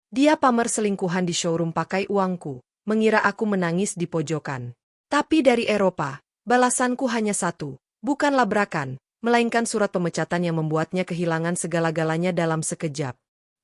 Dia pamer selingkuhan di showroom pakai uangku, mengira aku menangis di pojokan. Tapi dari Eropa, balasanku hanya satu, bukan labrakan, melainkan surat pemecatan yang membuatnya kehilangan segala-galanya dalam sekejap.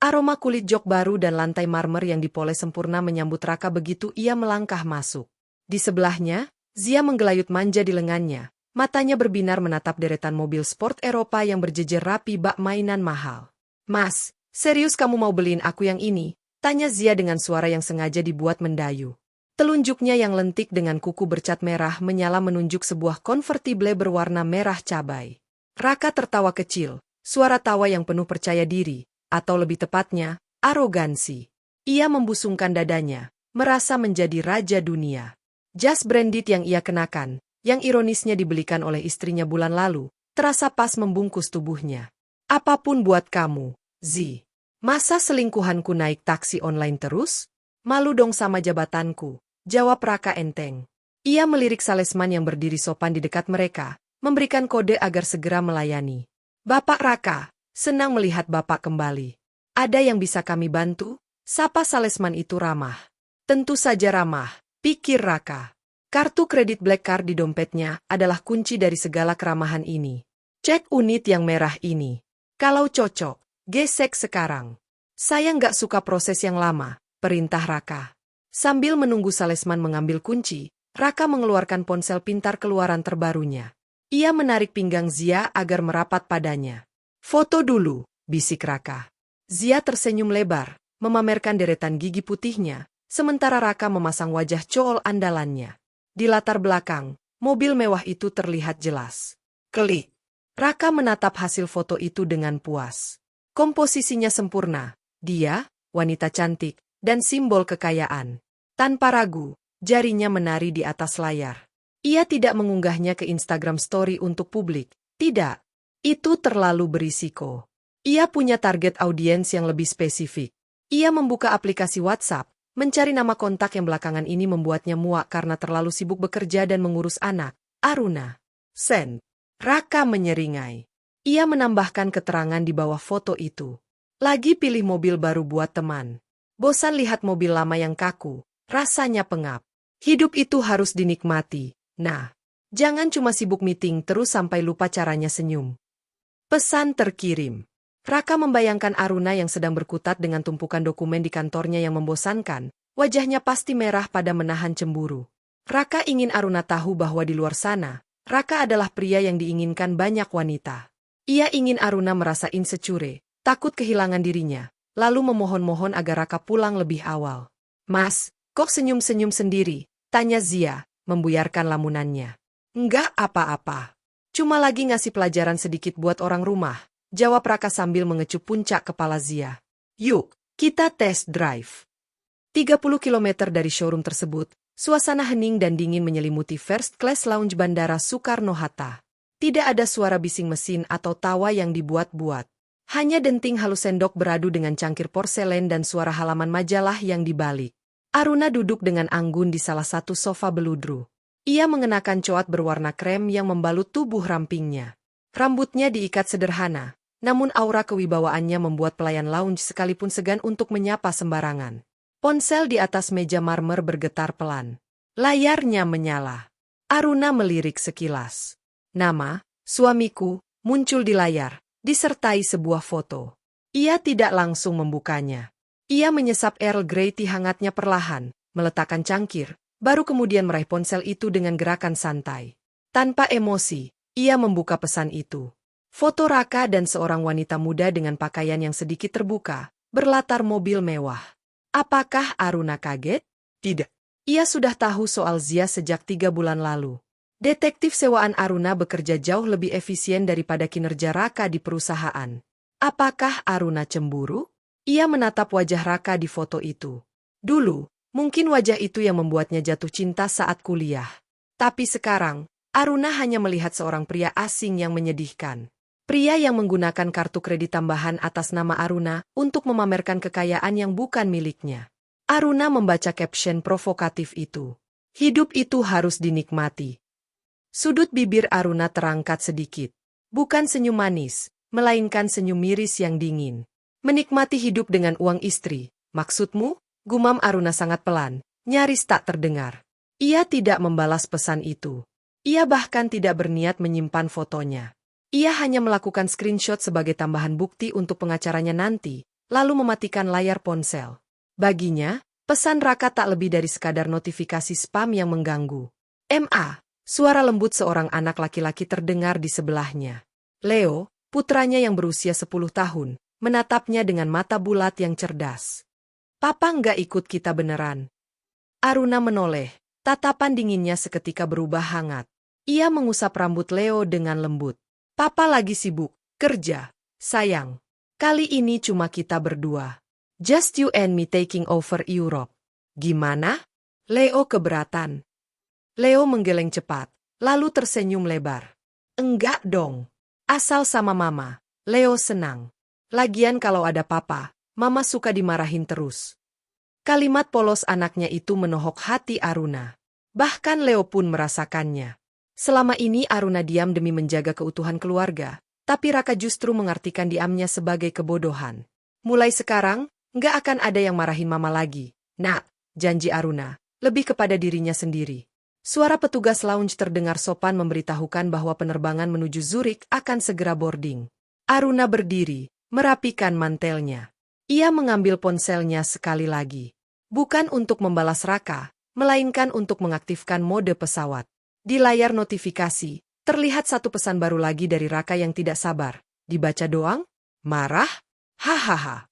Aroma kulit jok baru dan lantai marmer yang dipoles sempurna menyambut Raka begitu ia melangkah masuk. Di sebelahnya, Zia menggelayut manja di lengannya, matanya berbinar menatap deretan mobil sport Eropa yang berjejer rapi bak mainan mahal. "Mas, serius kamu mau beliin aku yang ini?" tanya Zia dengan suara yang sengaja dibuat mendayu. Telunjuknya yang lentik dengan kuku bercat merah menyala menunjuk sebuah konvertible berwarna merah cabai. Raka tertawa kecil, suara tawa yang penuh percaya diri, atau lebih tepatnya, arogansi. Ia membusungkan dadanya, merasa menjadi raja dunia. Jas branded yang ia kenakan, yang ironisnya dibelikan oleh istrinya bulan lalu, terasa pas membungkus tubuhnya. "Apapun buat kamu, Zi. Masa selingkuhanku naik taksi online terus? Malu dong sama jabatanku," jawab Raka enteng. Ia melirik salesman yang berdiri sopan di dekat mereka, memberikan kode agar segera melayani. "Bapak Raka, senang melihat Bapak kembali. Ada yang bisa kami bantu?" sapa salesman itu ramah. Tentu saja ramah, pikir Raka. Kartu kredit Black Card di dompetnya adalah kunci dari segala keramahan ini. "Cek unit yang merah ini. Kalau cocok, gesek sekarang." "Saya nggak suka proses yang lama," perintah Raka. Sambil menunggu salesman mengambil kunci, Raka mengeluarkan ponsel pintar keluaran terbarunya. Ia menarik pinggang Zia agar merapat padanya. "Foto dulu," bisik Raka. Zia tersenyum lebar, memamerkan deretan gigi putihnya, sementara Raka memasang wajah cool andalannya. Di latar belakang, mobil mewah itu terlihat jelas. Klik. Raka menatap hasil foto itu dengan puas. Komposisinya sempurna, dia, wanita cantik, dan simbol kekayaan. Tanpa ragu, jarinya menari di atas layar. Ia tidak mengunggahnya ke Instagram Story untuk publik, tidak. Itu terlalu berisiko. Ia punya target audiens yang lebih spesifik. Ia membuka aplikasi WhatsApp, mencari nama kontak yang belakangan ini membuatnya muak karena terlalu sibuk bekerja dan mengurus anak, Aruna. Send. Raka menyeringai. Ia menambahkan keterangan di bawah foto itu. "Lagi pilih mobil baru buat teman. Bosan lihat mobil lama yang kaku, rasanya pengap. Hidup itu harus dinikmati. Nah, jangan cuma sibuk meeting terus sampai lupa caranya senyum." Pesan terkirim. Raka membayangkan Aruna yang sedang berkutat dengan tumpukan dokumen di kantornya yang membosankan, wajahnya pasti merah pada menahan cemburu. Raka ingin Aruna tahu bahwa di luar sana, Raka adalah pria yang diinginkan banyak wanita. Ia ingin Aruna merasa insecure, takut kehilangan dirinya, lalu memohon-mohon agar Raka pulang lebih awal. "Mas, kok senyum-senyum sendiri?" tanya Zia, membuyarkan lamunannya. "Enggak apa-apa. Cuma lagi ngasih pelajaran sedikit buat orang rumah," jawab Raka sambil mengecup puncak kepala Zia. "Yuk, kita test drive." 30 km dari showroom tersebut, suasana hening dan dingin menyelimuti first class lounge Bandara Soekarno-Hatta. Tidak ada suara bising mesin atau tawa yang dibuat-buat. Hanya denting halus sendok beradu dengan cangkir porselen dan suara halaman majalah yang dibalik. Aruna duduk dengan anggun di salah satu sofa beludru. Ia mengenakan coat berwarna krem yang membalut tubuh rampingnya. Rambutnya diikat sederhana, namun aura kewibawaannya membuat pelayan lounge sekalipun segan untuk menyapa sembarangan. Ponsel di atas meja marmer bergetar pelan. Layarnya menyala. Aruna melirik sekilas. Nama, suamiku, muncul di layar, disertai sebuah foto. Ia tidak langsung membukanya. Ia menyesap Earl Grey tea hangatnya perlahan, meletakkan cangkir, baru kemudian meraih ponsel itu dengan gerakan santai. Tanpa emosi, ia membuka pesan itu. Foto Raka dan seorang wanita muda dengan pakaian yang sedikit terbuka, berlatar mobil mewah. Apakah Aruna kaget? Tidak. Ia sudah tahu soal Zia sejak 3 bulan lalu. Detektif sewaan Aruna bekerja jauh lebih efisien daripada kinerja Raka di perusahaan. Apakah Aruna cemburu? Ia menatap wajah Raka di foto itu. Dulu, mungkin wajah itu yang membuatnya jatuh cinta saat kuliah. Tapi sekarang, Aruna hanya melihat seorang pria asing yang menyedihkan. Pria yang menggunakan kartu kredit tambahan atas nama Aruna untuk memamerkan kekayaan yang bukan miliknya. Aruna membaca caption provokatif itu. Hidup itu harus dinikmati. Sudut bibir Aruna terangkat sedikit. Bukan senyum manis, melainkan senyum miris yang dingin. Menikmati hidup dengan uang istri, Maksudmu? Gumam Aruna sangat pelan, nyaris tak terdengar. Ia tidak membalas pesan itu. Ia bahkan tidak berniat menyimpan fotonya. Ia hanya melakukan screenshot sebagai tambahan bukti untuk pengacaranya nanti, lalu mematikan layar ponsel. Baginya, pesan Raka tak lebih dari sekadar notifikasi spam yang mengganggu. "Ma," suara lembut seorang anak laki-laki terdengar di sebelahnya. Leo, putranya yang berusia 10 tahun, menatapnya dengan mata bulat yang cerdas. "Papa nggak ikut kita beneran?" Aruna menoleh, tatapan dinginnya seketika berubah hangat. Ia mengusap rambut Leo dengan lembut. "Papa lagi sibuk, kerja, sayang. Kali ini cuma kita berdua. Just you and me taking over Europe." "Gimana?" Leo keberatan. Leo menggeleng cepat, lalu tersenyum lebar. "Enggak dong. Asal sama mama." Leo senang. "Lagian kalau ada papa, mama suka dimarahin terus." Kalimat polos anaknya itu menohok hati Aruna. Bahkan Leo pun merasakannya. Selama ini Aruna diam demi menjaga keutuhan keluarga, tapi Raka justru mengartikan diamnya sebagai kebodohan. "Mulai sekarang, nggak akan ada yang marahin mama lagi, Nak," janji Aruna, lebih kepada dirinya sendiri. Suara petugas lounge terdengar sopan memberitahukan bahwa penerbangan menuju Zurich akan segera boarding. Aruna berdiri, merapikan mantelnya. Ia mengambil ponselnya sekali lagi. Bukan untuk membalas Raka, melainkan untuk mengaktifkan mode pesawat. Di layar notifikasi, terlihat satu pesan baru lagi dari Raka yang tidak sabar. "Dibaca doang? Marah? Hahaha."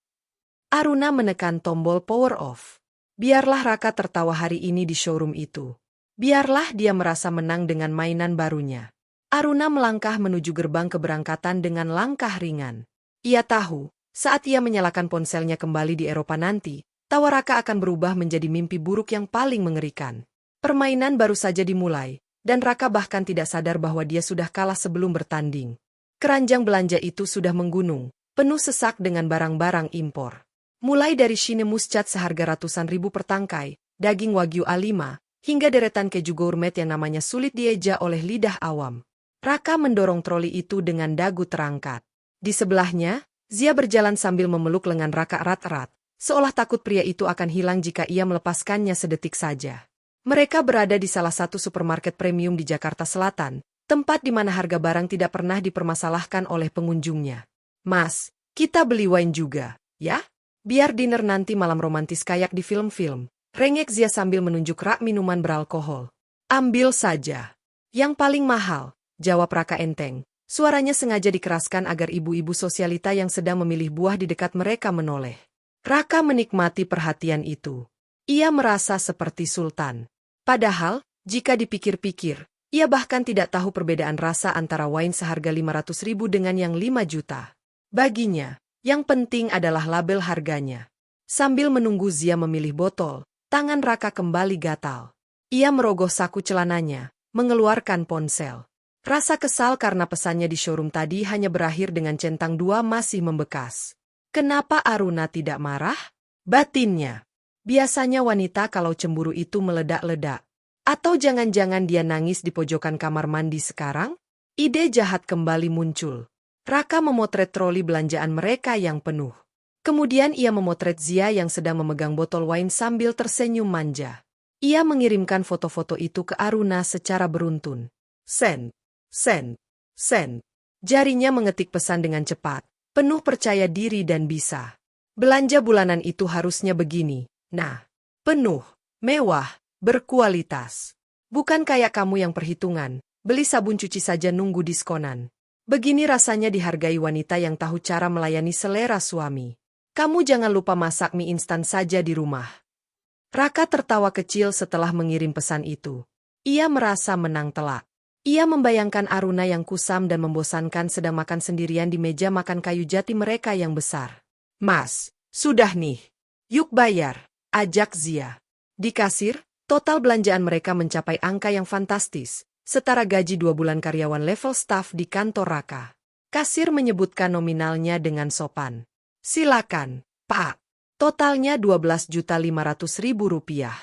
Aruna menekan tombol power off. Biarlah Raka tertawa hari ini di showroom itu. Biarlah dia merasa menang dengan mainan barunya. Aruna melangkah menuju gerbang keberangkatan dengan langkah ringan. Ia tahu, saat ia menyalakan ponselnya kembali di Eropa nanti, tawa Raka akan berubah menjadi mimpi buruk yang paling mengerikan. Permainan baru saja dimulai, dan Raka bahkan tidak sadar bahwa dia sudah kalah sebelum bertanding. Keranjang belanja itu sudah menggunung, penuh sesak dengan barang-barang impor. Mulai dari Shine Muscat seharga ratusan ribu per tangkai, daging Wagyu A5, hingga deretan keju gourmet yang namanya sulit dieja oleh lidah awam. Raka mendorong troli itu dengan dagu terangkat. Di sebelahnya, Zia berjalan sambil memeluk lengan Raka erat-erat, seolah takut pria itu akan hilang jika ia melepaskannya sedetik saja. Mereka berada di salah satu supermarket premium di Jakarta Selatan, tempat di mana harga barang tidak pernah dipermasalahkan oleh pengunjungnya. "Mas, kita beli wine juga, ya? Biar dinner nanti malam romantis kayak di film-film," rengek Zia sambil menunjuk rak minuman beralkohol. "Ambil saja. Yang paling mahal," jawab Raka enteng. Suaranya sengaja dikeraskan agar ibu-ibu sosialita yang sedang memilih buah di dekat mereka menoleh. Raka menikmati perhatian itu. Ia merasa seperti sultan. Padahal, jika dipikir-pikir, ia bahkan tidak tahu perbedaan rasa antara wine seharga 500 ribu dengan yang 5 juta. Baginya, yang penting adalah label harganya. Sambil menunggu Zia memilih botol, tangan Raka kembali gatal. Ia merogoh saku celananya, mengeluarkan ponsel. Rasa kesal karena pesannya di showroom tadi hanya berakhir dengan centang 2 masih membekas. Kenapa Aruna tidak marah? Batinnya. Biasanya wanita kalau cemburu itu meledak-ledak. Atau jangan-jangan dia nangis di pojokan kamar mandi sekarang? Ide jahat kembali muncul. Raka memotret troli belanjaan mereka yang penuh. Kemudian ia memotret Zia yang sedang memegang botol wine sambil tersenyum manja. Ia mengirimkan foto-foto itu ke Aruna secara beruntun. Send, send, send. Jarinya mengetik pesan dengan cepat, penuh percaya diri dan bisa. Belanja bulanan itu harusnya begini, nah, penuh, mewah, berkualitas. Bukan kayak kamu yang perhitungan, beli sabun cuci saja nunggu diskonan. Begini rasanya dihargai wanita yang tahu cara melayani selera suami. Kamu jangan lupa masak mie instan saja di rumah. Raka tertawa kecil setelah mengirim pesan itu. Ia merasa menang telak. Ia membayangkan Aruna yang kusam dan membosankan sedang makan sendirian di meja makan kayu jati mereka yang besar. "Mas, sudah nih. Yuk bayar," ajak Zia. Di kasir, total belanjaan mereka mencapai angka yang fantastis, setara gaji 2 bulan karyawan level staff di kantor Raka. Kasir menyebutkan nominalnya dengan sopan. "Silakan, Pak." Totalnya 12.500.000 rupiah.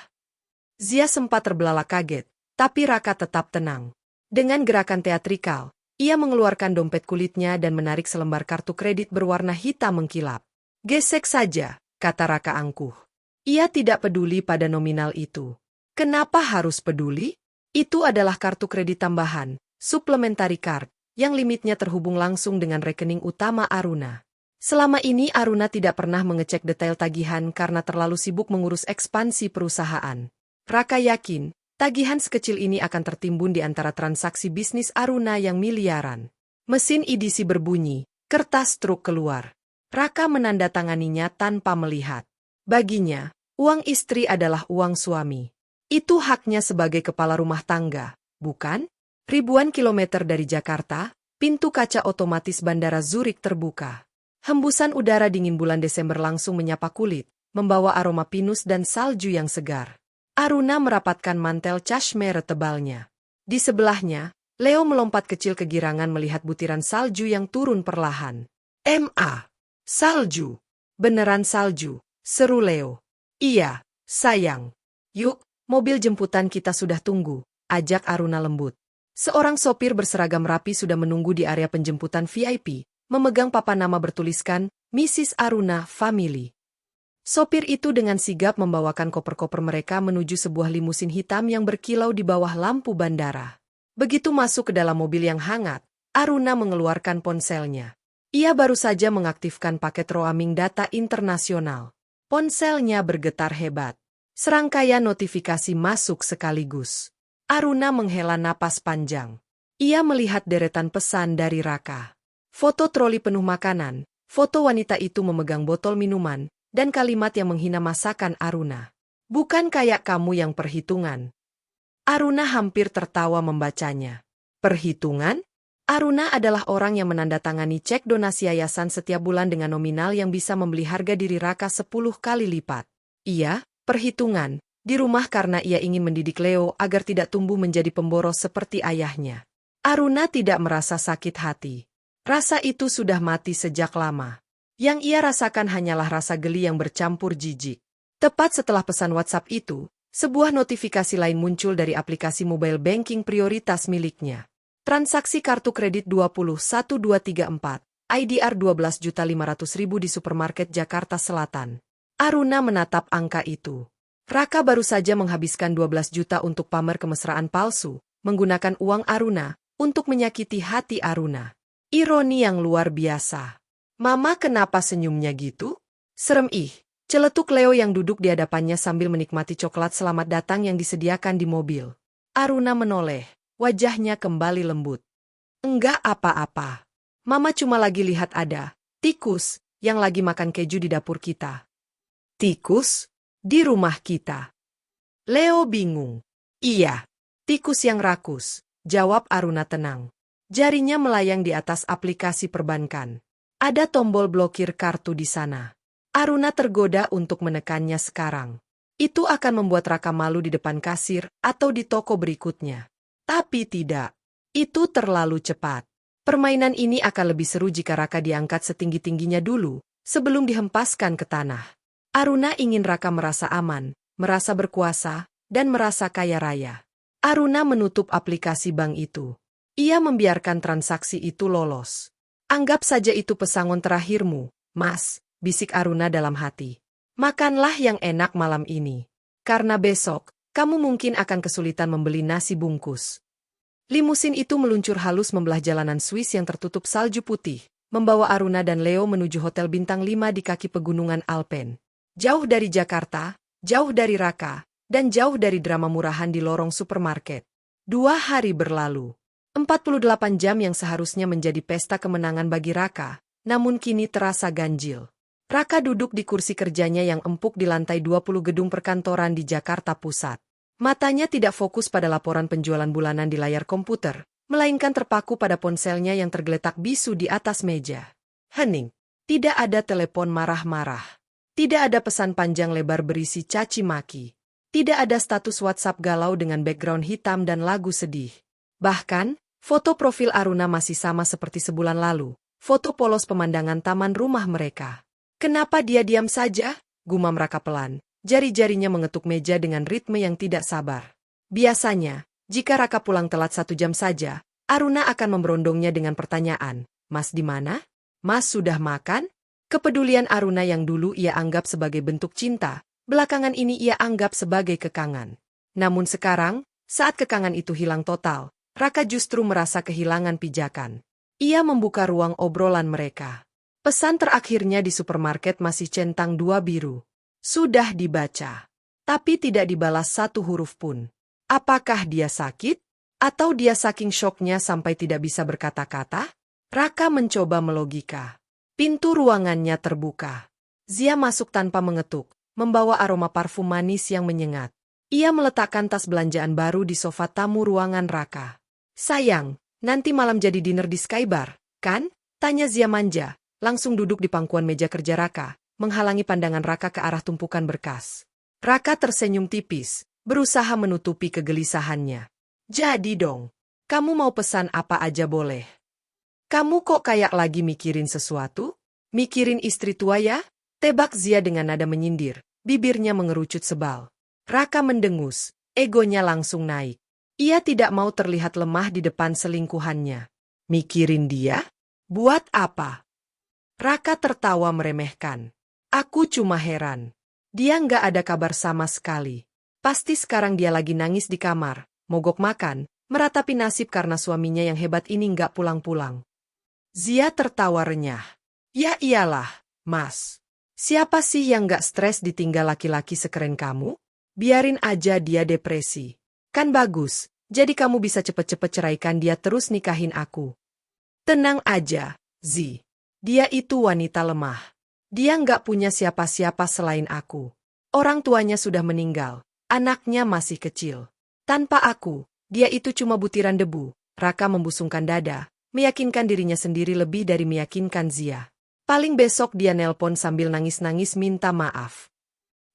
Zia sempat terbelalak kaget, tapi Raka tetap tenang. Dengan gerakan teatrikal, ia mengeluarkan dompet kulitnya dan menarik selembar kartu kredit berwarna hitam mengkilap. "Gesek saja," kata Raka angkuh. Ia tidak peduli pada nominal itu. Kenapa harus peduli? Itu adalah kartu kredit tambahan, supplementary card, yang limitnya terhubung langsung dengan rekening utama Aruna. Selama ini Aruna tidak pernah mengecek detail tagihan karena terlalu sibuk mengurus ekspansi perusahaan. Raka yakin, tagihan sekecil ini akan tertimbun di antara transaksi bisnis Aruna yang miliaran. Mesin edisi berbunyi, kertas truk keluar. Raka menandatanganinya tanpa melihat. Baginya, uang istri adalah uang suami. Itu haknya sebagai kepala rumah tangga, bukan? Ribuan kilometer dari Jakarta, pintu kaca otomatis Bandara Zurich terbuka. Hembusan udara dingin bulan Desember langsung menyapa kulit, membawa aroma pinus dan salju yang segar. Aruna merapatkan mantel cashmere tebalnya. Di sebelahnya, Leo melompat kecil kegirangan melihat butiran salju yang turun perlahan. Salju. Beneran salju, seru Leo. Iya, sayang. Yuk, mobil jemputan kita sudah tunggu, ajak Aruna lembut. Seorang sopir berseragam rapi sudah menunggu di area penjemputan VIP, memegang papan nama bertuliskan, Mrs. Aruna Family. Sopir itu dengan sigap membawakan koper-koper mereka menuju sebuah limusin hitam yang berkilau di bawah lampu bandara. Begitu masuk ke dalam mobil yang hangat, Aruna mengeluarkan ponselnya. Ia baru saja mengaktifkan paket roaming data internasional. Ponselnya bergetar hebat. Serangkaian notifikasi masuk sekaligus. Aruna menghela napas panjang. Ia melihat deretan pesan dari Raka. Foto troli penuh makanan, foto wanita itu memegang botol minuman, dan kalimat yang menghina masakan Aruna. Bukan kayak kamu yang perhitungan. Aruna hampir tertawa membacanya. Perhitungan? Aruna adalah orang yang menandatangani cek donasi yayasan setiap bulan dengan nominal yang bisa membeli harga diri Raka 10 kali lipat. Iya, perhitungan, di rumah karena ia ingin mendidik Leo agar tidak tumbuh menjadi pemboros seperti ayahnya. Aruna tidak merasa sakit hati. Rasa itu sudah mati sejak lama. Yang ia rasakan hanyalah rasa geli yang bercampur jijik. Tepat setelah pesan WhatsApp itu, sebuah notifikasi lain muncul dari aplikasi mobile banking prioritas miliknya. Transaksi kartu kredit 21234, IDR 12.500.000 di supermarket Jakarta Selatan. Aruna menatap angka itu. Raka baru saja menghabiskan 12 juta untuk pamer kemesraan palsu, menggunakan uang Aruna, untuk menyakiti hati Aruna. Ironi yang luar biasa. Mama kenapa senyumnya gitu? Serem celetuk Leo yang duduk di hadapannya sambil menikmati coklat selamat datang yang disediakan di mobil. Aruna menoleh, wajahnya kembali lembut. Enggak apa-apa. Mama cuma lagi lihat ada tikus yang lagi makan keju di dapur kita. Tikus? Di rumah kita. Leo bingung. Iya, tikus yang rakus, jawab Aruna tenang. Jarinya melayang di atas aplikasi perbankan. Ada tombol blokir kartu di sana. Aruna tergoda untuk menekannya sekarang. Itu akan membuat Raka malu di depan kasir atau di toko berikutnya. Tapi tidak. Itu terlalu cepat. Permainan ini akan lebih seru jika Raka diangkat setinggi-tingginya dulu, sebelum dihempaskan ke tanah. Aruna ingin Raka merasa aman, merasa berkuasa, dan merasa kaya raya. Aruna menutup aplikasi bank itu. Ia membiarkan transaksi itu lolos. Anggap saja itu pesangon terakhirmu, Mas, bisik Aruna dalam hati. Makanlah yang enak malam ini. Karena besok, kamu mungkin akan kesulitan membeli nasi bungkus. Limusin itu meluncur halus membelah jalanan Swiss yang tertutup salju putih, membawa Aruna dan Leo menuju hotel bintang 5 di kaki pegunungan Alpen. Jauh dari Jakarta, jauh dari Raka, dan jauh dari drama murahan di lorong supermarket. 2 hari berlalu. 48 jam yang seharusnya menjadi pesta kemenangan bagi Raka, namun kini terasa ganjil. Raka duduk di kursi kerjanya yang empuk di lantai 20 gedung perkantoran di Jakarta Pusat. Matanya tidak fokus pada laporan penjualan bulanan di layar komputer, melainkan terpaku pada ponselnya yang tergeletak bisu di atas meja. Hening. Tidak ada telepon marah-marah. Tidak ada pesan panjang lebar berisi caci maki. Tidak ada status WhatsApp galau dengan background hitam dan lagu sedih. Bahkan, foto profil Aruna masih sama seperti sebulan lalu, foto polos pemandangan taman rumah mereka. Kenapa dia diam saja? Gumam Raka pelan, jari-jarinya mengetuk meja dengan ritme yang tidak sabar. Biasanya, jika Raka pulang telat 1 jam saja, Aruna akan memberondongnya dengan pertanyaan, Mas di mana? Mas sudah makan? Kepedulian Aruna yang dulu ia anggap sebagai bentuk cinta, belakangan ini ia anggap sebagai kekangan. Namun sekarang, saat kekangan itu hilang total, Raka justru merasa kehilangan pijakan. Ia membuka ruang obrolan mereka. Pesan terakhirnya di supermarket masih centang 2 biru. Sudah dibaca. Tapi tidak dibalas satu huruf pun. Apakah dia sakit? Atau dia saking syoknya sampai tidak bisa berkata-kata? Raka mencoba melogika. Pintu ruangannya terbuka. Zia masuk tanpa mengetuk, membawa aroma parfum manis yang menyengat. Ia meletakkan tas belanjaan baru di sofa tamu ruangan Raka. Sayang, nanti malam jadi dinner di Skybar, kan? Tanya Zia manja, langsung duduk di pangkuan meja kerja Raka, menghalangi pandangan Raka ke arah tumpukan berkas. Raka tersenyum tipis, berusaha menutupi kegelisahannya. Jadi dong, kamu mau pesan apa aja boleh. Kamu kok kayak lagi mikirin sesuatu? Mikirin istri tua ya? Tebak Zia dengan nada menyindir, bibirnya mengerucut sebal. Raka mendengus, egonya langsung naik. Ia tidak mau terlihat lemah di depan selingkuhannya. Mikirin dia? Buat apa? Raka tertawa meremehkan. Aku cuma heran. Dia nggak ada kabar sama sekali. Pasti sekarang dia lagi nangis di kamar, mogok makan, meratapi nasib karena suaminya yang hebat ini nggak pulang-pulang. Zia tertawa renyah. Ya iyalah, Mas. Siapa sih yang gak stres ditinggal laki-laki sekeren kamu? Biarin aja dia depresi. Kan bagus, jadi kamu bisa cepet-cepet ceraikan dia terus nikahin aku. Tenang aja, Zi. Dia itu wanita lemah. Dia gak punya siapa-siapa selain aku. Orang tuanya sudah meninggal, anaknya masih kecil. Tanpa aku, dia itu cuma butiran debu. Raka membusungkan dada, meyakinkan dirinya sendiri lebih dari meyakinkan Zia. Paling besok dia nelpon sambil nangis-nangis minta maaf.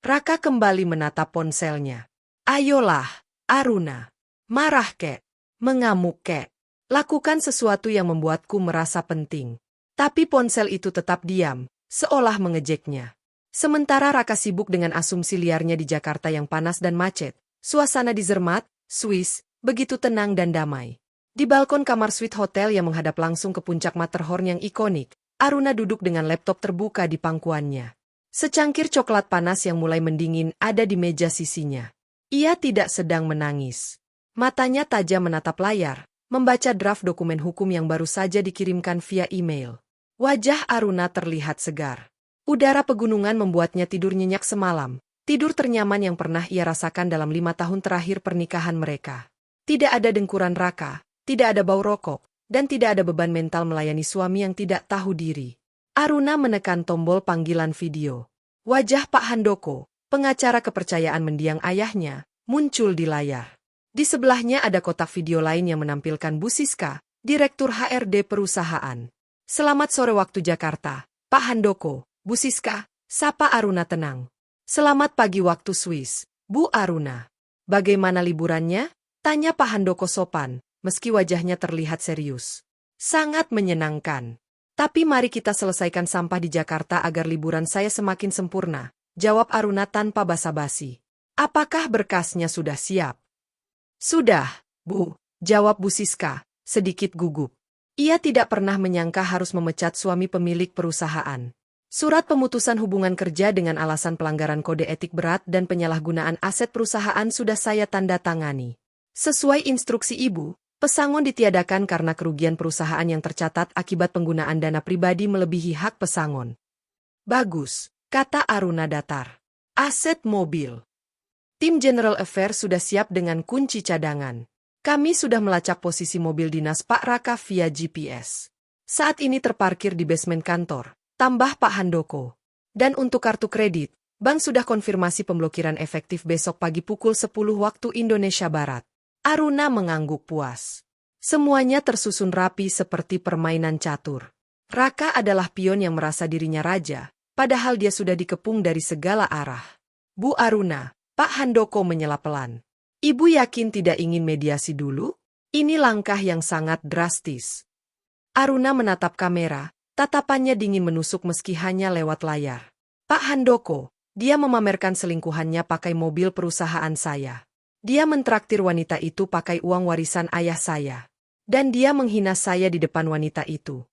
Raka kembali menatap ponselnya. Ayolah, Aruna. Marah kek. Mengamuk kek. Lakukan sesuatu yang membuatku merasa penting. Tapi ponsel itu tetap diam, seolah mengejeknya. Sementara Raka sibuk dengan asumsi liarnya di Jakarta yang panas dan macet, suasana di Zermatt, Swiss, begitu tenang dan damai. Di balkon kamar suite hotel yang menghadap langsung ke puncak Matterhorn yang ikonik, Aruna duduk dengan laptop terbuka di pangkuannya. Secangkir coklat panas yang mulai mendingin ada di meja sisinya. Ia tidak sedang menangis. Matanya tajam menatap layar, membaca draft dokumen hukum yang baru saja dikirimkan via email. Wajah Aruna terlihat segar. Udara pegunungan membuatnya tidur nyenyak semalam, tidur ternyaman yang pernah ia rasakan dalam 5 tahun terakhir pernikahan mereka. Tidak ada dengkuran Raka. Tidak ada bau rokok, dan tidak ada beban mental melayani suami yang tidak tahu diri. Aruna menekan tombol panggilan video. Wajah Pak Handoko, pengacara kepercayaan mendiang ayahnya, muncul di layar. Di sebelahnya ada kotak video lain yang menampilkan Bu Siska, Direktur HRD perusahaan. Selamat sore waktu Jakarta, Pak Handoko, Bu Siska, sapa Aruna tenang. Selamat pagi waktu Swiss, Bu Aruna. Bagaimana liburannya? Tanya Pak Handoko sopan. Meski wajahnya terlihat serius. Sangat menyenangkan. Tapi mari kita selesaikan sampah di Jakarta agar liburan saya semakin sempurna, jawab Aruna tanpa basa-basi. Apakah berkasnya sudah siap? Sudah, Bu, jawab Bu Siska, sedikit gugup. Ia tidak pernah menyangka harus memecat suami pemilik perusahaan. Surat pemutusan hubungan kerja dengan alasan pelanggaran kode etik berat dan penyalahgunaan aset perusahaan sudah saya tanda tangani. Sesuai instruksi Ibu, pesangon ditiadakan karena kerugian perusahaan yang tercatat akibat penggunaan dana pribadi melebihi hak pesangon. Bagus, kata Aruna datar. Aset mobil. Tim General Affairs sudah siap dengan kunci cadangan. Kami sudah melacak posisi mobil dinas Pak Raka via GPS. Saat ini terparkir di basement kantor, tambah Pak Handoko. Dan untuk kartu kredit, bank sudah konfirmasi pemblokiran efektif besok pagi pukul 10 waktu Indonesia Barat. Aruna mengangguk puas. Semuanya tersusun rapi seperti permainan catur. Raka adalah pion yang merasa dirinya raja, padahal dia sudah dikepung dari segala arah. Bu Aruna, Pak Handoko menyela pelan. Ibu yakin tidak ingin mediasi dulu? Ini langkah yang sangat drastis. Aruna menatap kamera, tatapannya dingin menusuk meski hanya lewat layar. Pak Handoko, dia memamerkan selingkuhannya pakai mobil perusahaan saya. Dia mentraktir wanita itu pakai uang warisan ayah saya. Dan dia menghina saya di depan wanita itu.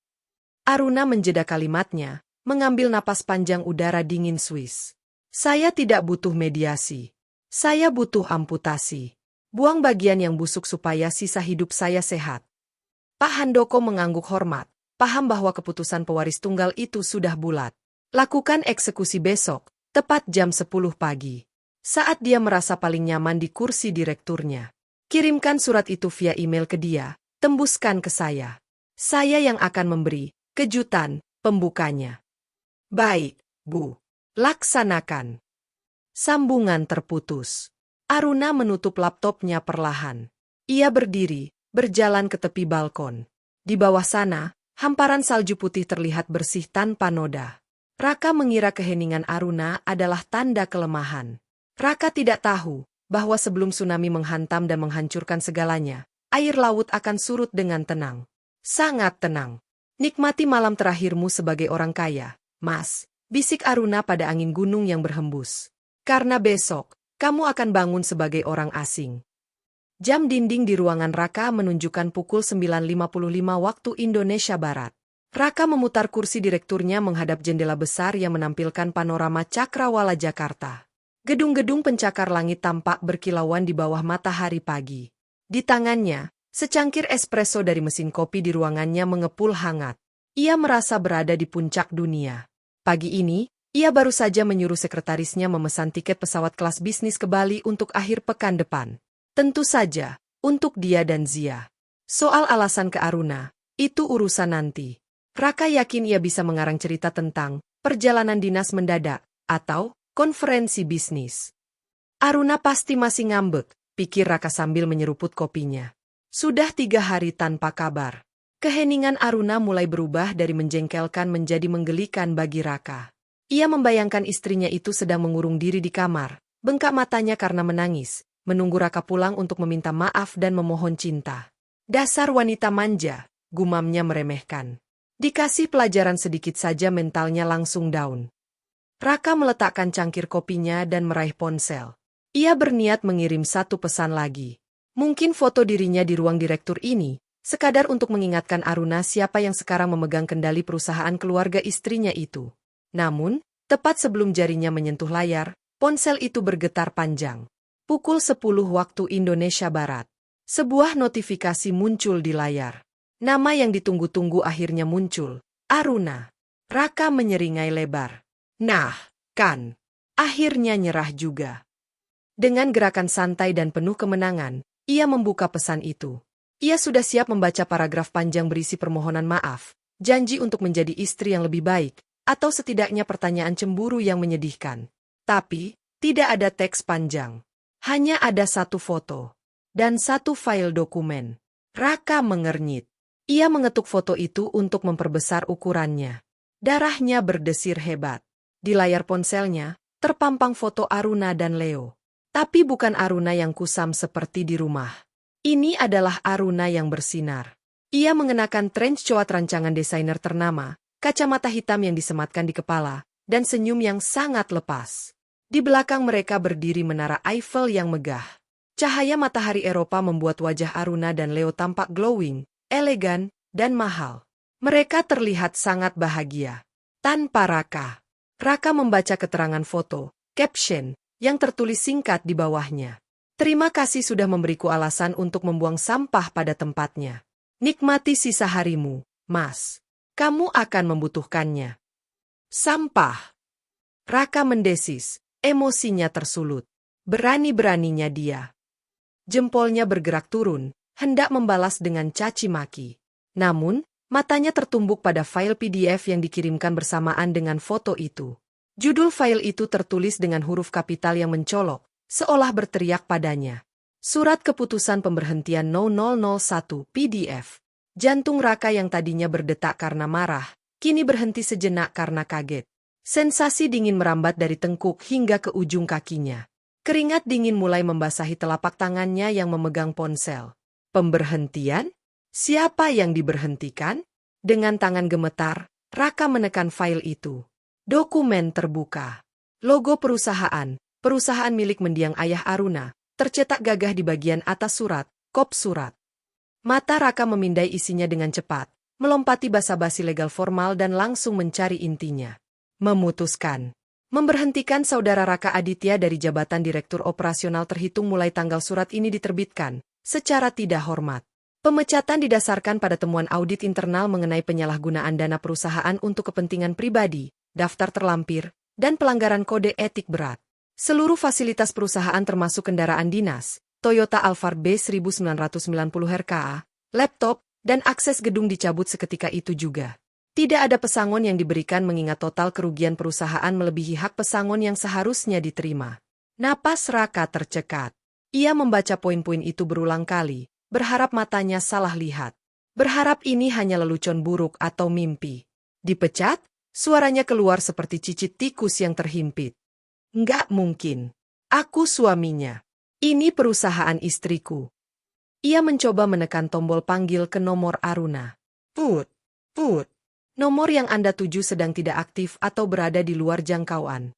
Aruna menjeda kalimatnya, mengambil napas panjang udara dingin Swiss. Saya tidak butuh mediasi. Saya butuh amputasi. Buang bagian yang busuk supaya sisa hidup saya sehat. Pak Handoko mengangguk hormat, paham bahwa keputusan pewaris tunggal itu sudah bulat. Lakukan eksekusi besok, tepat jam 10 pagi. Saat dia merasa paling nyaman di kursi direkturnya. Kirimkan surat itu via email ke dia, tembuskan ke saya. Saya yang akan memberi kejutan pembukanya. Baik, Bu. Laksanakan. Sambungan terputus. Aruna menutup laptopnya perlahan. Ia berdiri, berjalan ke tepi balkon. Di bawah sana, hamparan salju putih terlihat bersih tanpa noda. Raka mengira keheningan Aruna adalah tanda kelemahan. Raka tidak tahu bahwa sebelum tsunami menghantam dan menghancurkan segalanya, air laut akan surut dengan tenang. Sangat tenang. Nikmati malam terakhirmu sebagai orang kaya, Mas, bisik Aruna pada angin gunung yang berhembus. Karena besok, kamu akan bangun sebagai orang asing. Jam dinding di ruangan Raka menunjukkan pukul 9.55 waktu Indonesia Barat. Raka memutar kursi direkturnya menghadap jendela besar yang menampilkan panorama Cakrawala Jakarta. Gedung-gedung pencakar langit tampak berkilauan di bawah matahari pagi. Di tangannya, secangkir espresso dari mesin kopi di ruangannya mengepul hangat. Ia merasa berada di puncak dunia. Pagi ini, ia baru saja menyuruh sekretarisnya memesan tiket pesawat kelas bisnis ke Bali untuk akhir pekan depan. Tentu saja, untuk dia dan Zia. Soal alasan ke Aruna, itu urusan nanti. Raka yakin ia bisa mengarang cerita tentang perjalanan dinas mendadak, atau konferensi bisnis. Aruna pasti masih ngambek, pikir Raka sambil menyeruput kopinya. Sudah 3 hari tanpa kabar. Keheningan Aruna mulai berubah dari menjengkelkan menjadi menggelikan bagi Raka. Ia membayangkan istrinya itu sedang mengurung diri di kamar, bengkak matanya karena menangis, menunggu Raka pulang untuk meminta maaf dan memohon cinta. Dasar wanita manja, gumamnya meremehkan. Dikasih pelajaran sedikit saja mentalnya langsung down. Raka meletakkan cangkir kopinya dan meraih ponsel. Ia berniat mengirim satu pesan lagi. Mungkin foto dirinya di ruang direktur ini, sekadar untuk mengingatkan Aruna siapa yang sekarang memegang kendali perusahaan keluarga istrinya itu. Namun, tepat sebelum jarinya menyentuh layar, ponsel itu bergetar panjang. Pukul 10 waktu Indonesia Barat. Sebuah notifikasi muncul di layar. Nama yang ditunggu-tunggu akhirnya muncul. Aruna. Raka menyeringai lebar. Nah, kan. Akhirnya nyerah juga. Dengan gerakan santai dan penuh kemenangan, ia membuka pesan itu. Ia sudah siap membaca paragraf panjang berisi permohonan maaf, janji untuk menjadi istri yang lebih baik, atau setidaknya pertanyaan cemburu yang menyedihkan. Tapi, tidak ada teks panjang. Hanya ada satu foto. Dan satu file dokumen. Raka mengernyit. Ia mengetuk foto itu untuk memperbesar ukurannya. Darahnya berdesir hebat. Di layar ponselnya, terpampang foto Aruna dan Leo. Tapi bukan Aruna yang kusam seperti di rumah. Ini adalah Aruna yang bersinar. Ia mengenakan trench coat rancangan desainer ternama, kacamata hitam yang disematkan di kepala, dan senyum yang sangat lepas. Di belakang mereka berdiri menara Eiffel yang megah. Cahaya matahari Eropa membuat wajah Aruna dan Leo tampak glowing, elegan, dan mahal. Mereka terlihat sangat bahagia. Tanpa Raka. Raka membaca keterangan foto, caption, yang tertulis singkat di bawahnya. Terima kasih sudah memberiku alasan untuk membuang sampah pada tempatnya. Nikmati sisa harimu, Mas. Kamu akan membutuhkannya. Sampah. Raka mendesis, emosinya tersulut. Berani-beraninya dia. Jempolnya bergerak turun, hendak membalas dengan caci maki. Namun, matanya tertumbuk pada file PDF yang dikirimkan bersamaan dengan foto itu. Judul file itu tertulis dengan huruf kapital yang mencolok, seolah berteriak padanya. Surat keputusan pemberhentian 0001 PDF. Jantung Raka yang tadinya berdetak karena marah, kini berhenti sejenak karena kaget. Sensasi dingin merambat dari tengkuk hingga ke ujung kakinya. Keringat dingin mulai membasahi telapak tangannya yang memegang ponsel. Pemberhentian? Siapa yang diberhentikan? Dengan tangan gemetar, Raka menekan file itu. Dokumen terbuka. Logo perusahaan milik mendiang ayah Aruna, tercetak gagah di bagian atas surat, kop surat. Mata Raka memindai isinya dengan cepat, melompati basa-basi legal formal dan langsung mencari intinya. Memutuskan memberhentikan saudara Raka Aditya dari jabatan Direktur Operasional terhitung mulai tanggal surat ini diterbitkan, secara tidak hormat. Pemecatan didasarkan pada temuan audit internal mengenai penyalahgunaan dana perusahaan untuk kepentingan pribadi, daftar terlampir, dan pelanggaran kode etik berat. Seluruh fasilitas perusahaan termasuk kendaraan dinas, Toyota Alphard B1990 RKA, laptop, dan akses gedung dicabut seketika itu juga. Tidak ada pesangon yang diberikan mengingat total kerugian perusahaan melebihi hak pesangon yang seharusnya diterima. Napas Raka tercekat. Ia membaca poin-poin itu berulang kali, berharap matanya salah lihat. Berharap ini hanya lelucon buruk atau mimpi. Dipecat? Suaranya keluar seperti cicit tikus yang terhimpit. Nggak mungkin. Aku suaminya. Ini perusahaan istriku. Ia mencoba menekan tombol panggil ke nomor Aruna. Put. Nomor yang Anda tuju sedang tidak aktif atau berada di luar jangkauan.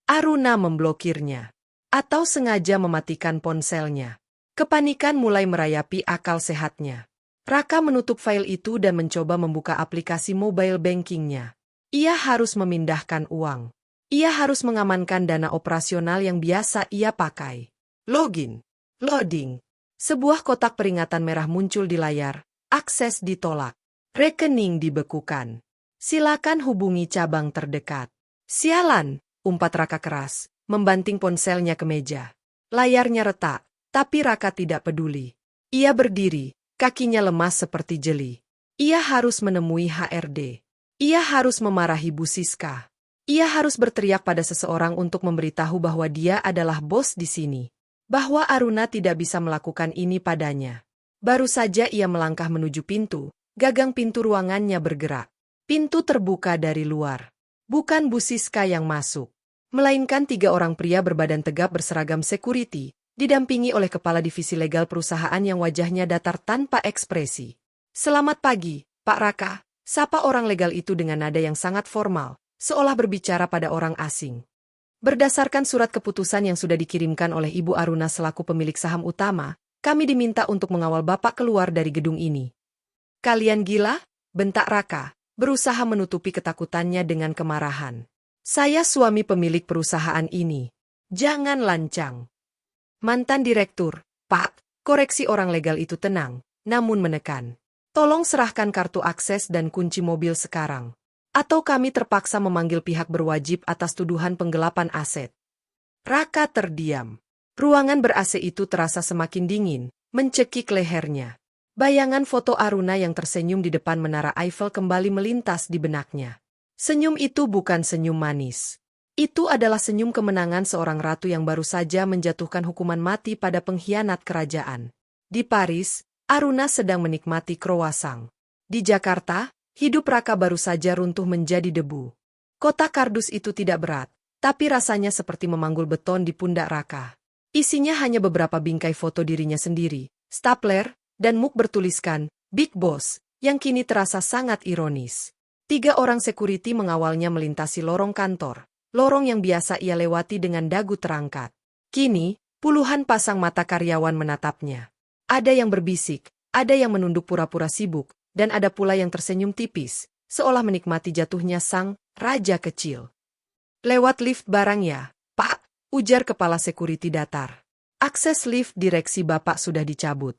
Aruna memblokirnya. Atau sengaja mematikan ponselnya. Kepanikan mulai merayapi akal sehatnya. Raka menutup file itu dan mencoba membuka aplikasi mobile bankingnya. Ia harus memindahkan uang. Ia harus mengamankan dana operasional yang biasa ia pakai. Login. Loading. Sebuah kotak peringatan merah muncul di layar. Akses ditolak. Rekening dibekukan. Silakan hubungi cabang terdekat. Sialan, umpat Raka keras, membanting ponselnya ke meja. Layarnya retak, tapi Raka tidak peduli. Ia berdiri, kakinya lemas seperti jeli. Ia harus menemui HRD. Ia harus memarahi Bu Siska. Ia harus berteriak pada seseorang untuk memberitahu bahwa dia adalah bos di sini. Bahwa Aruna tidak bisa melakukan ini padanya. Baru saja ia melangkah menuju pintu. Gagang pintu ruangannya bergerak. Pintu terbuka dari luar. Bukan Bu Siska yang masuk. Melainkan 3 orang pria berbadan tegap berseragam security, didampingi oleh kepala divisi legal perusahaan yang wajahnya datar tanpa ekspresi. Selamat pagi, Pak Raka, sapa orang legal itu dengan nada yang sangat formal, seolah berbicara pada orang asing. Berdasarkan surat keputusan yang sudah dikirimkan oleh Ibu Aruna selaku pemilik saham utama, kami diminta untuk mengawal Bapak keluar dari gedung ini. Kalian gila? Bentak Raka, berusaha menutupi ketakutannya dengan kemarahan. Saya suami pemilik perusahaan ini. Jangan lancang. Mantan direktur, Pak, koreksi orang legal itu tenang, namun menekan. Tolong serahkan kartu akses dan kunci mobil sekarang. Atau kami terpaksa memanggil pihak berwajib atas tuduhan penggelapan aset. Raka terdiam. Ruangan ber-AC itu terasa semakin dingin, mencekik lehernya. Bayangan foto Aruna yang tersenyum di depan menara Eiffel kembali melintas di benaknya. Senyum itu bukan senyum manis. Itu adalah senyum kemenangan seorang ratu yang baru saja menjatuhkan hukuman mati pada pengkhianat kerajaan. Di Paris, Aruna sedang menikmati croissant. Di Jakarta, hidup Raka baru saja runtuh menjadi debu. Kotak kardus itu tidak berat, tapi rasanya seperti memanggul beton di pundak Raka. Isinya hanya beberapa bingkai foto dirinya sendiri, stapler, dan muk bertuliskan, Big Boss, yang kini terasa sangat ironis. 3 orang security mengawalnya melintasi lorong kantor, lorong yang biasa ia lewati dengan dagu terangkat. Kini, puluhan pasang mata karyawan menatapnya. Ada yang berbisik, ada yang menunduk pura-pura sibuk, dan ada pula yang tersenyum tipis, seolah menikmati jatuhnya sang raja kecil. Lewat lift barang ya, Pak, ujar kepala security datar. Akses lift direksi Bapak sudah dicabut.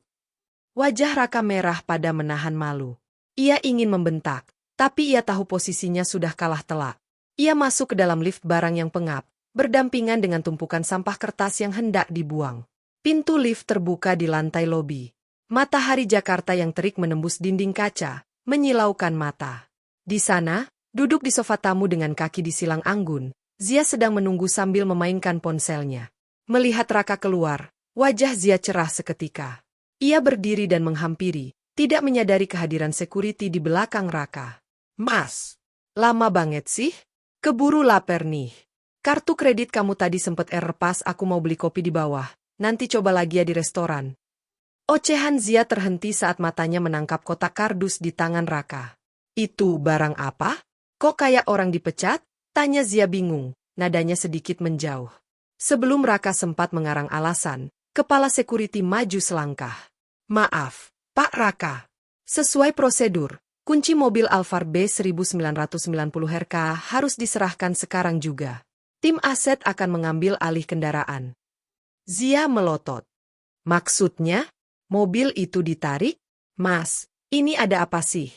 Wajah Raka merah pada menahan malu. Ia ingin membentak, tapi ia tahu posisinya sudah kalah telak. Ia masuk ke dalam lift barang yang pengap, berdampingan dengan tumpukan sampah kertas yang hendak dibuang. Pintu lift terbuka di lantai lobi. Matahari Jakarta yang terik menembus dinding kaca, menyilaukan mata. Di sana, duduk di sofa tamu dengan kaki disilang anggun, Zia sedang menunggu sambil memainkan ponselnya. Melihat Raka keluar, wajah Zia cerah seketika. Ia berdiri dan menghampiri, tidak menyadari kehadiran security di belakang Raka. Mas, lama banget sih? Keburu lapar nih. Kartu kredit kamu tadi sempet error pas aku mau beli kopi di bawah, nanti coba lagi ya di restoran. Ocehan Zia terhenti saat matanya menangkap kotak kardus di tangan Raka. Itu barang apa? Kok kayak orang dipecat? Tanya Zia bingung, nadanya sedikit menjauh. Sebelum Raka sempat mengarang alasan, kepala security maju selangkah. Maaf, Pak Raka. Sesuai prosedur, Kunci mobil Alphard B1990 RK harus diserahkan sekarang juga. Tim aset akan mengambil alih kendaraan. Zia melotot. Maksudnya? Mobil itu ditarik? Mas, ini ada apa sih?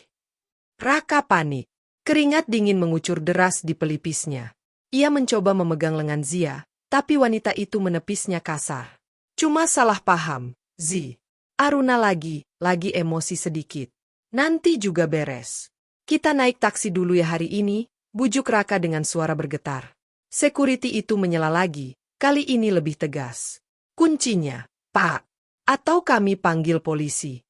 Raka panik. Keringat dingin mengucur deras di pelipisnya. Ia mencoba memegang lengan Zia, tapi wanita itu menepisnya kasar. Cuma salah paham, Zi. Aruna lagi emosi sedikit. Nanti juga beres. Kita naik taksi dulu ya hari ini, bujuk Raka dengan suara bergetar. Security itu menyela lagi, kali ini lebih tegas. Kuncinya, Pak. Atau kami panggil polisi.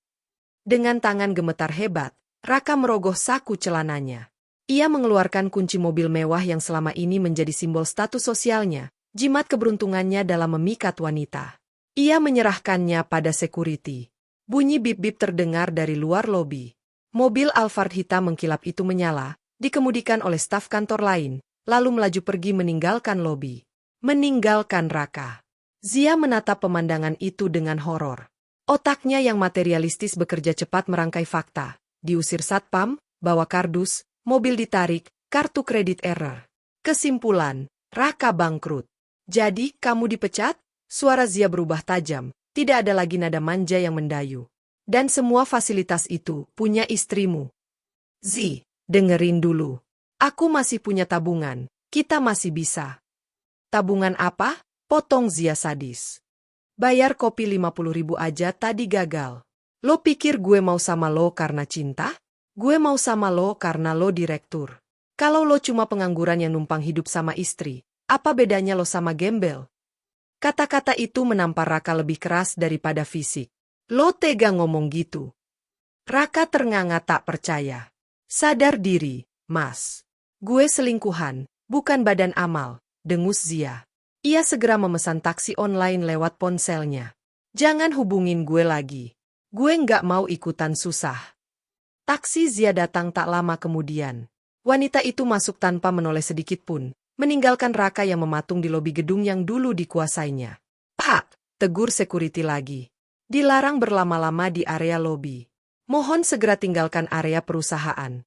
Dengan tangan gemetar hebat, Raka merogoh saku celananya. Ia mengeluarkan kunci mobil mewah yang selama ini menjadi simbol status sosialnya, jimat keberuntungannya dalam memikat wanita. Ia menyerahkannya pada security. Bunyi bip-bip terdengar dari luar lobi. Mobil Alphard hitam mengkilap itu menyala, dikemudikan oleh staf kantor lain, lalu melaju pergi meninggalkan lobi. Meninggalkan Raka. Zia menatap pemandangan itu dengan horor. Otaknya yang materialistis bekerja cepat merangkai fakta. Diusir satpam, bawa kardus, mobil ditarik, kartu kredit error. Kesimpulan, Raka bangkrut. Jadi, kamu dipecat? Suara Zia berubah tajam, tidak ada lagi nada manja yang mendayu. Dan semua fasilitas itu punya istrimu. Zi, dengerin dulu. Aku masih punya tabungan, kita masih bisa. Tabungan apa? Potong Zia sadis. Bayar kopi 50.000 aja tadi gagal. Lo pikir gue mau sama lo karena cinta? Gue mau sama lo karena lo direktur. Kalau lo cuma pengangguran yang numpang hidup sama istri, apa bedanya lo sama gembel? Kata-kata itu menampar Raka lebih keras daripada fisik. Lo tega ngomong gitu. Raka ternganga tak percaya. Sadar diri, Mas. Gue selingkuhan, bukan badan amal, dengus Zia. Ia segera memesan taksi online lewat ponselnya. Jangan hubungin gue lagi. Gue nggak mau ikutan susah. Taksi Zia datang tak lama kemudian. Wanita itu masuk tanpa menoleh sedikit pun, meninggalkan Raka yang mematung di lobi gedung yang dulu dikuasainya. Pak, tegur security lagi. Dilarang berlama-lama di area lobi. Mohon segera tinggalkan area perusahaan.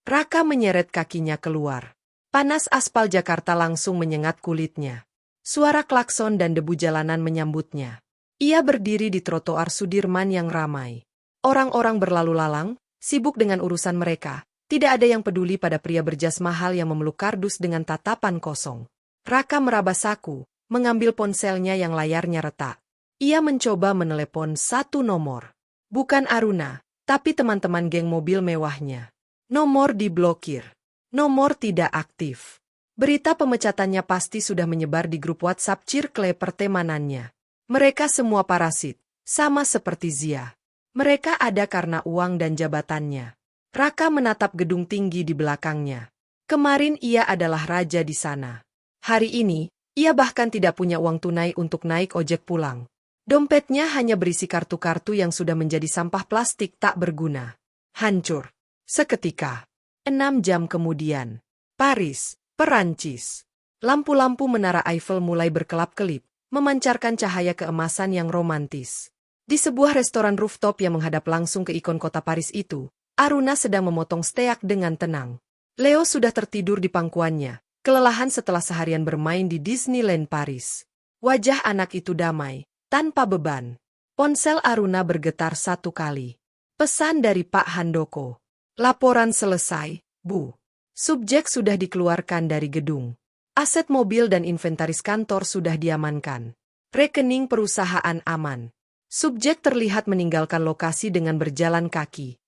Raka menyeret kakinya keluar. Panas aspal Jakarta langsung menyengat kulitnya. Suara klakson dan debu jalanan menyambutnya. Ia berdiri di trotoar Sudirman yang ramai. Orang-orang berlalu lalang, sibuk dengan urusan mereka. Tidak ada yang peduli pada pria berjas mahal yang memeluk kardus dengan tatapan kosong. Raka meraba saku, mengambil ponselnya yang layarnya retak. Ia mencoba menelepon satu nomor. Bukan Aruna, tapi teman-teman geng mobil mewahnya. Nomor diblokir. Nomor tidak aktif. Berita pemecatannya pasti sudah menyebar di grup WhatsApp circle pertemanannya. Mereka semua parasit, sama seperti Zia. Mereka ada karena uang dan jabatannya. Raka menatap gedung tinggi di belakangnya. Kemarin ia adalah raja di sana. Hari ini, ia bahkan tidak punya uang tunai untuk naik ojek pulang. Dompetnya hanya berisi kartu-kartu yang sudah menjadi sampah plastik tak berguna. Hancur. Seketika. 6 jam kemudian. Paris, Perancis. Lampu-lampu menara Eiffel mulai berkelap-kelip, memancarkan cahaya keemasan yang romantis. Di sebuah restoran rooftop yang menghadap langsung ke ikon kota Paris itu, Aruna sedang memotong steak dengan tenang. Leo sudah tertidur di pangkuannya, kelelahan setelah seharian bermain di Disneyland Paris. Wajah anak itu damai, tanpa beban. Ponsel Aruna bergetar satu kali. Pesan dari Pak Handoko. Laporan selesai, Bu. Subjek sudah dikeluarkan dari gedung. Aset mobil dan inventaris kantor sudah diamankan. Rekening perusahaan aman. Subjek terlihat meninggalkan lokasi dengan berjalan kaki.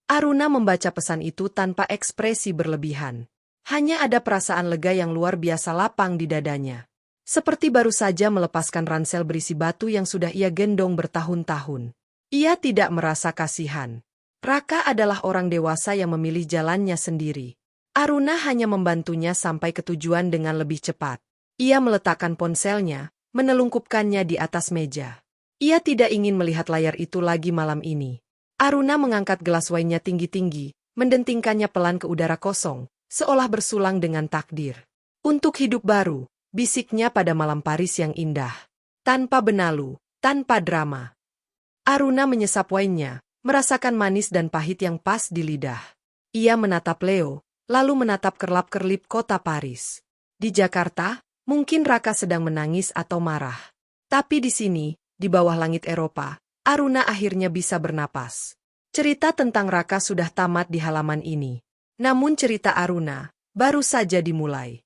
Aruna membaca pesan itu tanpa ekspresi berlebihan. Hanya ada perasaan lega yang luar biasa lapang di dadanya. Seperti baru saja melepaskan ransel berisi batu yang sudah ia gendong bertahun-tahun. Ia tidak merasa kasihan. Raka adalah orang dewasa yang memilih jalannya sendiri. Aruna hanya membantunya sampai ke tujuan dengan lebih cepat. Ia meletakkan ponselnya, menelungkupkannya di atas meja. Ia tidak ingin melihat layar itu lagi malam ini. Aruna mengangkat gelas wine-nya tinggi-tinggi, mendentingkannya pelan ke udara kosong, seolah bersulang dengan takdir. Untuk hidup baru, bisiknya pada malam Paris yang indah. Tanpa benalu, tanpa drama. Aruna menyesap wine-nya, merasakan manis dan pahit yang pas di lidah. Ia menatap Leo, lalu menatap kerlap-kerlip kota Paris. Di Jakarta, mungkin Raka sedang menangis atau marah. Tapi di sini, di bawah langit Eropa, Aruna akhirnya bisa bernapas. Cerita tentang Raka sudah tamat di halaman ini. Namun cerita Aruna baru saja dimulai.